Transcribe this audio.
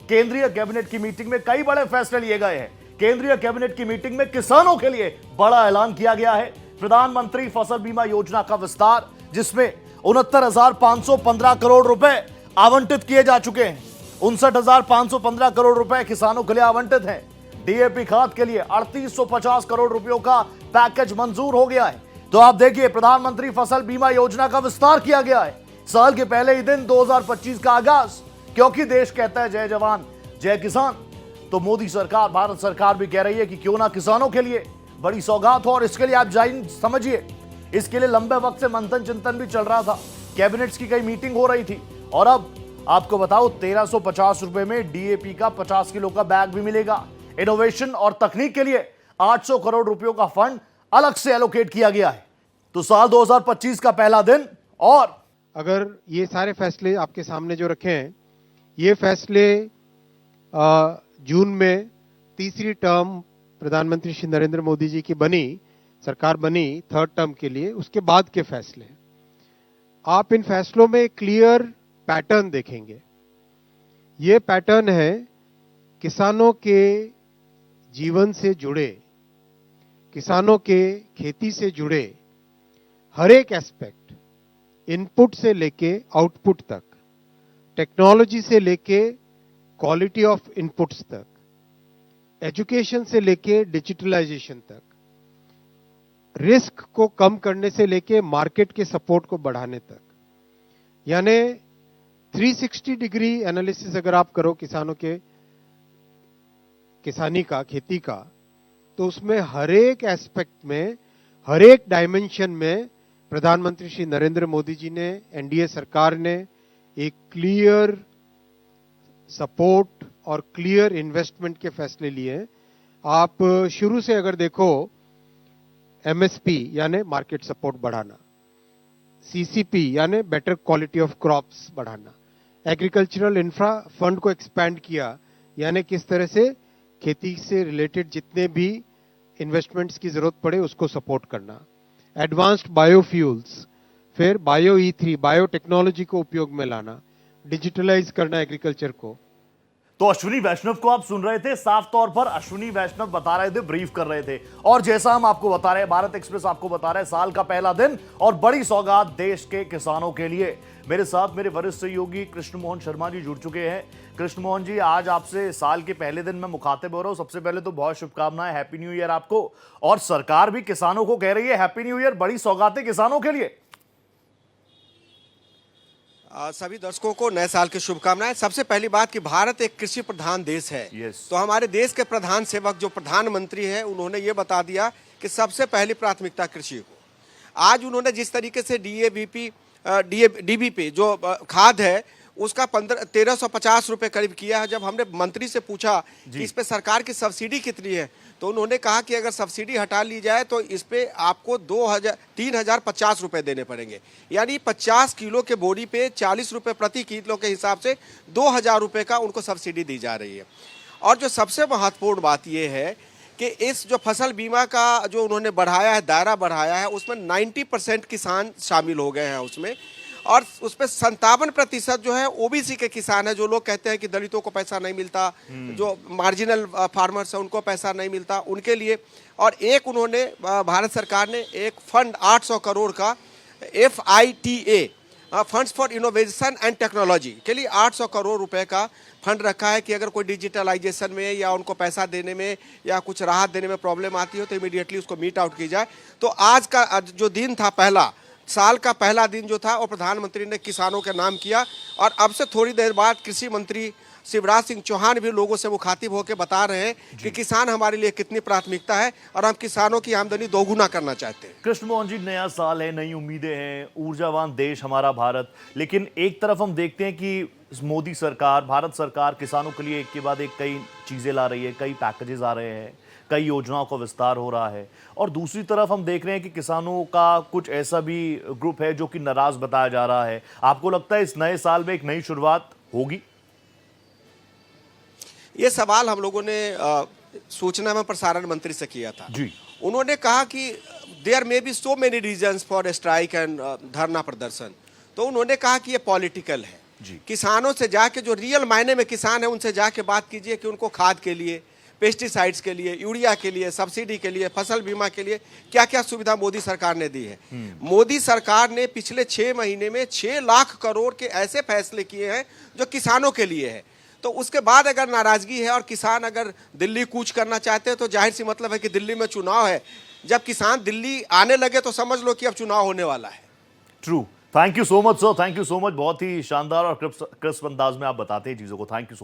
केंद्रीय कैबिनेट की मीटिंग में कई बड़े फैसले लिए गए हैं। केंद्रीय कैबिनेट की मीटिंग में किसानों के लिए बड़ा ऐलान किया गया है। प्रधानमंत्री फसल बीमा योजना का विस्तार, जिसमें 69,515 करोड़ रुपए आवंटित किए जा चुके हैं। 59,515 करोड़ रुपए किसानों के लिए आवंटित हैं। डीएपी खाद के लिए 3850 करोड़ रुपयों का पैकेज मंजूर हो गया है। तो आप देखिए, प्रधानमंत्री फसल बीमा योजना का विस्तार किया गया है। साल के पहले ही दिन 2025 का आगाज, क्योंकि देश कहता है जय जवान जय किसान, तो मोदी सरकार, भारत सरकार भी कह रही है कि क्यों ना किसानों के लिए बड़ी सौगात हो। और इसके लिए आप समझिए, इसके लिए लंबे वक्त से मंथन चिंतन भी चल रहा था, कैबिनेट्स की कई मीटिंग हो रही थी। और अब आपको बताओ, 1350 रुपए में डीएपी का 50 किलो का बैग भी मिलेगा। इनोवेशन और तकनीक के लिए 800 करोड़ रुपयों का फंड अलग से एलोकेट किया गया है। तो साल 2025 का पहला दिन। और अगर ये सारे फैसले आपके सामने जो रखे हैं, ये फैसले जून में तीसरी टर्म प्रधानमंत्री श्री नरेंद्र मोदी जी की सरकार बनी थर्ड टर्म के लिए, उसके बाद के फैसले। आप इन फैसलों में क्लियर पैटर्न देखेंगे। ये पैटर्न है किसानों के जीवन से जुड़े, किसानों के खेती से जुड़े हर एक एस्पेक्ट, इनपुट से लेके आउटपुट तक, टेक्नोलॉजी से लेके क्वालिटी ऑफ इनपुट्स तक, एजुकेशन से लेके डिजिटलाइजेशन तक, रिस्क को कम करने से लेके मार्केट के सपोर्ट को बढ़ाने तक, यानी 360 डिग्री एनालिसिस अगर आप करो किसानों के किसानी का, खेती का, तो उसमें हर एक एस्पेक्ट में, हर एक डायमेंशन में प्रधानमंत्री श्री नरेंद्र मोदी जी ने, एनडीए सरकार ने एक क्लियर सपोर्ट और क्लियर इन्वेस्टमेंट के फैसले लिए हैं। आप शुरू से अगर देखो, एमएसपी यानी मार्केट सपोर्ट बढ़ाना, सीसीपी यानी बेटर क्वालिटी ऑफ क्रॉप्स बढ़ाना, एग्रीकल्चरल इंफ्रा फंड को एक्सपैंड किया, यानी किस तरह से खेती से रिलेटेड जितने भी इन्वेस्टमेंट्स की जरूरत पड़े उसको सपोर्ट करना, एडवांस्ड बायोफ्यूल्स, फिर बायो E3 बायोटेक्नोलॉजी को उपयोग में लाना, डिजिटलाइज करना एग्रीकल्चर को। तो अश्विनी वैष्णव को आप सुन रहे थे, साफ तौर पर अश्विनी वैष्णव बता रहे थे, ब्रीफ कर रहे थे। और जैसा हम आपको बता रहे हैं, भारत एक्सप्रेस आपको बता रहा है, साल का पहला दिन और बड़ी सौगात देश के किसानों के लिए। मेरे साथ मेरे वरिष्ठ सहयोगी कृष्ण मोहन शर्मा जी जुड़ चुके हैं। कृष्ण मोहन जी, आज आपसे साल के पहले दिन में मुखातिब हो रहा हूं। सबसे पहले तो बहुत शुभकामनाएं, हैप्पी न्यू ईयर आपको। और सरकार भी किसानों को कह रही है हैप्पी न्यू ईयर, बड़ी सौगातें किसानों के लिए। सभी दर्शकों को नए साल की शुभकामनाएं। सबसे पहली बात कि भारत एक कृषि प्रधान देश है। तो हमारे देश के प्रधान सेवक जो प्रधानमंत्री है, उन्होंने ये बता दिया कि सबसे पहली प्राथमिकता कृषि को। आज उन्होंने जिस तरीके से डीबीपी जो खाद है उसका 1350 रुपए करीब किया है। जब हमने मंत्री से पूछा कि इस पे सरकार की सब्सिडी कितनी है, तो उन्होंने कहा कि अगर सब्सिडी हटा ली जाए तो इस पे आपको 3,050 रुपए देने पड़ेंगे, यानी 50 किलो के बोरी पे 40 रुपए प्रति किलो के हिसाब से 2,000 रुपए का उनको सब्सिडी दी जा रही है। और जो सबसे महत्वपूर्ण बात यह है कि इस जो फसल बीमा का जो उन्होंने बढ़ाया है, दायरा बढ़ाया है, उसमें 90% किसान शामिल हो गए हैं उसमें। और उस पर 57% जो है ओबीसी के किसान है। जो लोग कहते हैं कि दलितों को पैसा नहीं मिलता, जो मार्जिनल फार्मर्स है उनको पैसा नहीं मिलता, उनके लिए। और एक उन्होंने, भारत सरकार ने एक फंड 800 करोड़ का FITA funds for innovation and technology के लिए 800 करोड़ रुपए का फंड रखा है कि अगर कोई डिजिटलाइजेशन में या उनको पैसा देने में या कुछ राहत देने में प्रॉब्लम आती हो तो इमीडिएटली उसको मीट आउट की जाए। तो आज का जो दिन था, पहला साल का पहला दिन जो था, और प्रधानमंत्री ने किसानों के नाम किया। और अब से थोड़ी देर बाद कृषि मंत्री शिवराज सिंह चौहान भी लोगों से मुखातिब होकर बता रहे हैं कि किसान हमारे लिए कितनी प्राथमिकता है और हम किसानों की आमदनी दोगुना करना चाहते हैं। कृष्ण मोहन जी, नया साल है, नई उम्मीदें हैं, ऊर्जावान देश हमारा भारत। लेकिन एक तरफ हम देखते हैं कि मोदी सरकार, भारत सरकार किसानों के लिए एक के बाद एक कई चीजें ला रही है, कई पैकेजेस आ रहे हैं, कई योजनाओं का विस्तार हो रहा है। और दूसरी तरफ हम देख रहे हैं कि किसानों का कुछ ऐसा भी ग्रुप है जो कि नाराज बताया जा रहा है। आपको लगता है इस नए साल में एक नई शुरुआत होगी? ये सवाल हम लोगों ने सूचना एवं प्रसारण मंत्री से किया था जी। उन्होंने कहा कि there may be so many reasons for strike and धरना प्रदर्शन। तो उन्होंने कहा कि ये पॉलिटिकल है जी। किसानों से जाके, जो रियल मायने में किसान है, उनसे जाके बात कीजिए कि उनको खाद के लिए, पेस्टिसाइड्स के लिए, यूरिया के लिए, सब्सिडी के लिए, फसल बीमा के लिए क्या क्या सुविधा मोदी सरकार ने दी है। मोदी सरकार ने पिछले 6 महीने में 6 लाख करोड़ के ऐसे फैसले किए हैं जो किसानों के लिए है। तो उसके बाद अगर नाराजगी है और किसान अगर दिल्ली कूच करना चाहते हैं, तो जाहिर सी मतलब है कि दिल्ली में चुनाव है। जब किसान दिल्ली आने लगे तो समझ लो कि अब चुनाव होने वाला है। True. Thank you so much sir, thank you so much. बहुत ही शानदार और क्रिस्प अंदाज में आप बताते हैं चीजों को। Thank you so much.